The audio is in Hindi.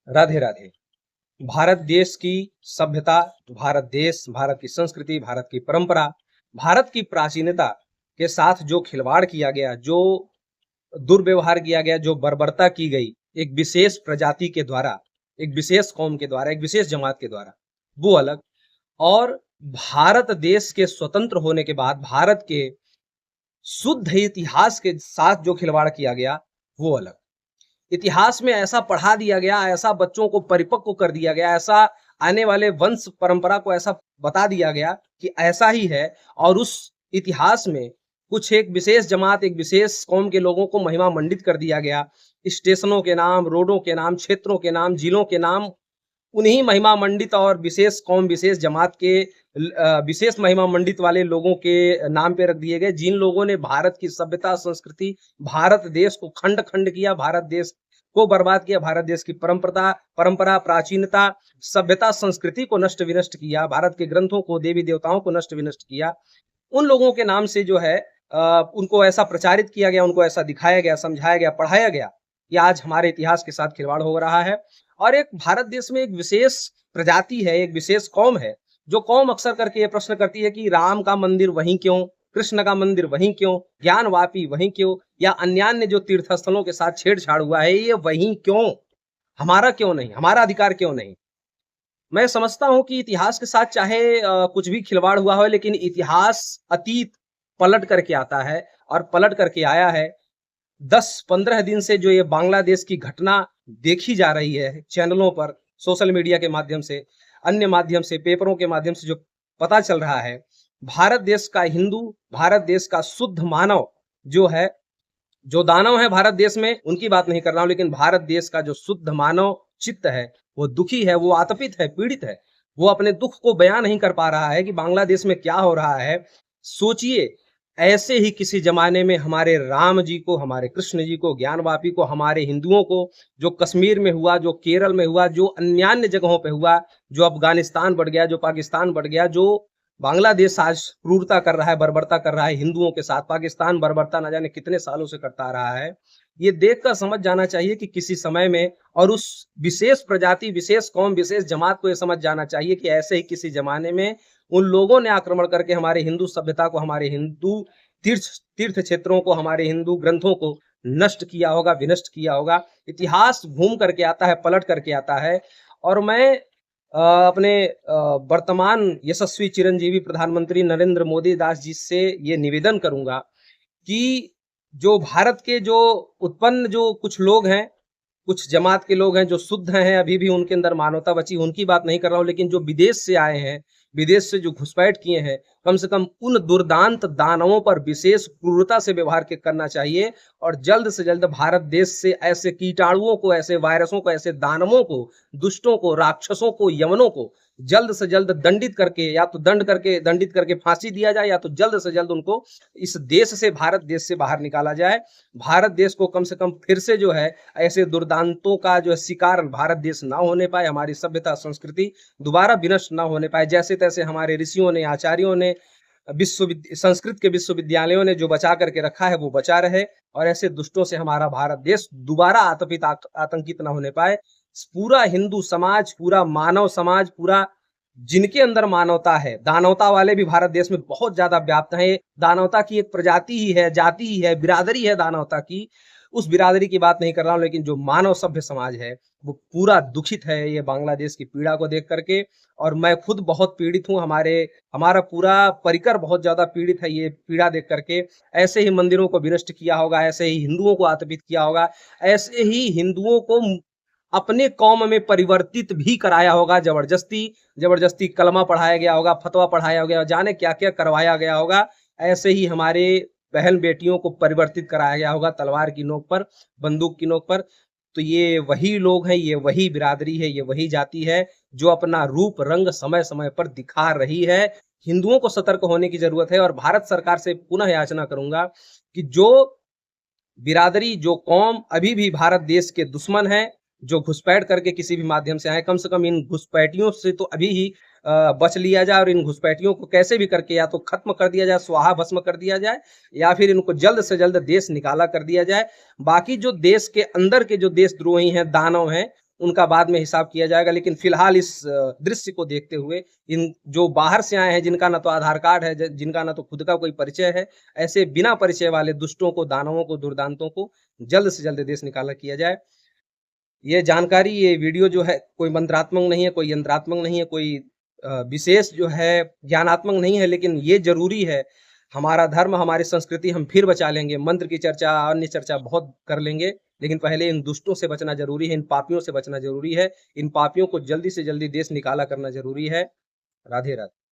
राधे राधे। भारत देश की सभ्यता, भारत देश, भारत की संस्कृति, भारत की परंपरा, भारत की प्राचीनता के साथ जो खिलवाड़ किया गया, जो दुर्व्यवहार किया गया, जो बर्बरता की गई एक विशेष प्रजाति के द्वारा, एक विशेष कौम के द्वारा, एक विशेष जमात के द्वारा, वो अलग। और भारत देश के स्वतंत्र होने के बाद भारत के शुद्ध इतिहास के साथ जो खिलवाड़ किया गया, वो अलग। इतिहास में ऐसा पढ़ा दिया गया, ऐसा बच्चों को परिपक्व कर दिया गया, ऐसा आने वाले वंश परंपरा को ऐसा बता दिया गया कि ऐसा ही है। और उस इतिहास में कुछ एक विशेष जमात, एक विशेष कौम के लोगों को महिमा मंडित कर दिया गया। स्टेशनों के नाम, रोडों के नाम, क्षेत्रों के नाम, जिलों के नाम उन्हीं महिमा मंडित और विशेष कौम, विशेष जमात के विशेष महिमा मंडित वाले लोगों के नाम पे रख दिए गए, जिन लोगों ने भारत की सभ्यता, संस्कृति, भारत देश को खंड खंड किया, भारत देश को बर्बाद किया, भारत देश की परंपरा, प्राचीनता, सभ्यता, संस्कृति को नष्ट विनष्ट किया, भारत के ग्रंथों को, देवी देवताओं को नष्ट विनष्ट किया। उन लोगों के नाम से जो है उनको ऐसा प्रचारित किया गया, उनको ऐसा दिखाया गया, समझाया गया, पढ़ाया गया कि आज हमारे इतिहास के साथ खिलवाड़ हो रहा है। और एक भारत देश में एक विशेष प्रजाति है, एक विशेष कौम है, जो कौम अक्सर करके ये प्रश्न करती है कि राम का मंदिर वहीं क्यों, कृष्ण का मंदिर वहीं क्यों, ज्ञानवापी वहीं क्यों, या अन्यान्य जो तीर्थ स्थलों के साथ छेड़छाड़ हुआ है ये वहीं क्यों, हमारा क्यों नहीं, हमारा अधिकार क्यों नहीं। मैं समझता हूं कि इतिहास के साथ चाहे कुछ भी खिलवाड़ हुआ हो, लेकिन इतिहास अतीत पलट करके आता है और पलट करके आया है। 10-15 दिन से जो ये बांग्लादेश की घटना देखी जा रही है चैनलों पर, सोशल मीडिया के माध्यम से, अन्य माध्यम से, पेपरों के माध्यम से जो पता चल रहा है, भारत देश का हिंदू, भारत देश का शुद्ध मानव जो है, जो दानव है भारत देश में उनकी बात नहीं कर रहा हूं, लेकिन भारत देश का जो शुद्ध मानव चित्त है वो दुखी है, वो आतपित है, पीड़ित है। वो अपने दुख को बयां नहीं कर पा रहा है कि बांग्लादेश में क्या हो रहा है। सोचिए, ऐसे ही किसी जमाने में हमारे राम जी को, हमारे कृष्ण जी को, ज्ञानवापी को, हमारे हिंदुओं को, जो कश्मीर में हुआ, जो केरल में हुआ, जो अन्यान्य जगहों पे हुआ, जो अफगानिस्तान बढ़ गया, जो पाकिस्तान बढ़ गया, जो बांग्लादेश आज क्रूरता कर रहा है, बर्बरता कर रहा है हिंदुओं के साथ, पाकिस्तान बर्बरता न जाने कितने सालों से करता रहा है। ये देखकर समझ जाना चाहिए कि किसी समय में, और उस विशेष प्रजाति, विशेष कौम, विशेष जमात को यह समझ जाना चाहिए कि ऐसे ही किसी जमाने में उन लोगों ने आक्रमण करके हमारे हिंदू सभ्यता को, हमारे हिंदू तीर्थ क्षेत्रों को, हमारे हिंदू ग्रंथों को नष्ट किया होगा, विनष्ट किया होगा। इतिहास घूम करके आता है, पलट करके आता है। और मैं अपने वर्तमान यशस्वी चिरंजीवी प्रधानमंत्री नरेंद्र मोदी दास जी से ये निवेदन करूंगा कि जो भारत के जो उत्पन्न जो कुछ लोग हैं, कुछ जमात के लोग हैं जो शुद्ध हैं, अभी भी उनके अंदर मानवता बची, उनकी बात नहीं कर रहा हूं, लेकिन जो विदेश से आए हैं, विदेश से जो घुसपैठ किए हैं, कम से कम उन दुर्दांत दानवों पर विशेष क्रूरता से व्यवहार करना चाहिए। और जल्द से जल्द भारत देश से ऐसे कीटाणुओं को, ऐसे वायरसों को, ऐसे दानवों को, दुष्टों को, राक्षसों को, यमनों को जल्द से जल्द दंडित करके, या तो दंडित करके फांसी दिया जाए, या तो जल्द से जल्द उनको इस देश से, भारत देश से बाहर निकाला जाए। भारत देश को कम से कम फिर से जो है ऐसे दुर्दांतों का जो है शिकार भारत देश ना होने पाए, हमारी सभ्यता, संस्कृति दोबारा विनष्ट ना होने पाए। जैसे तैसे हमारे ऋषियों ने, आचार्यों ने, संस्कृत के विश्वविद्यालयों ने जो बचा करके रखा है वो बचा रहे, और ऐसे दुष्टों से हमारा भारत देश दोबारा आतंकित ना होने पाए। पूरा हिंदू समाज, पूरा मानव समाज, पूरा जिनके अंदर मानवता है, दानवता वाले भी भारत देश में बहुत ज्यादा व्याप्त हैं। दानवता की एक प्रजाति ही है, जाति ही है, बिरादरी है दानवता की। उस बिरादरी की बात नहीं कर रहा हूं, लेकिन जो मानव सभ्य समाज है वो पूरा दुखित है ये बांग्लादेश की पीड़ा को देख करके। और मैं खुद बहुत पीड़ित हूं, हमारा पूरा परिकर बहुत ज्यादा पीड़ित है ये पीड़ा देख करके। ऐसे ही मंदिरों को विनष्ट किया होगा, ऐसे ही हिंदुओं को आतंकित किया होगा, ऐसे ही हिंदुओं को अपने कौम में परिवर्तित भी कराया होगा, जबरदस्ती कलमा पढ़ाया गया होगा, फतवा पढ़ाया गया, जाने क्या क्या करवाया गया होगा। ऐसे ही हमारे बहन बेटियों को परिवर्तित कराया गया होगा तलवार की नोक पर, बंदूक की नोक पर। तो ये वही लोग हैं, ये वही बिरादरी है, ये वही जाति है जो अपना रूप रंग समय समय पर दिखा रही है। हिंदुओं को सतर्क होने की जरूरत है। और भारत सरकार से पुनः याचना करूंगा कि जो बिरादरी, जो कौम अभी भी भारत देश के दुश्मन है, जो घुसपैठ करके किसी भी माध्यम से आए, कम से कम इन घुसपैठियों से तो अभी ही बच लिया जाए, और इन घुसपैठियों को कैसे भी करके या तो खत्म कर दिया जाए, स्वाहा भस्म कर दिया जाए, या फिर इनको जल्द से जल्द देश निकाला कर दिया जाए। बाकी जो देश के अंदर के जो देशद्रोही हैं, दानव हैं, उनका बाद में हिसाब किया जाएगा। लेकिन फिलहाल इस दृश्य को देखते हुए इन जो बाहर से आए हैं, जिनका ना तो आधार कार्ड है, जिनका ना तो खुद का कोई परिचय है, ऐसे बिना परिचय वाले दुष्टों को, दानवों को, दुर्दांतों को जल्द से जल्द देश निकाला किया जाए। ये जानकारी, ये वीडियो जो है कोई मंत्रात्मक नहीं है, कोई यंत्रात्मक नहीं है, कोई विशेष जो है ज्ञानात्मक नहीं है, लेकिन ये जरूरी है। हमारा धर्म, हमारी संस्कृति हम फिर बचा लेंगे। मंत्र की चर्चा, अन्य चर्चा बहुत कर लेंगे, लेकिन पहले इन दुष्टों से बचना जरूरी है, इन पापियों से बचना जरूरी है। इन पापियों को जल्दी से जल्दी देश निकाला करना जरूरी है। राधे राधे।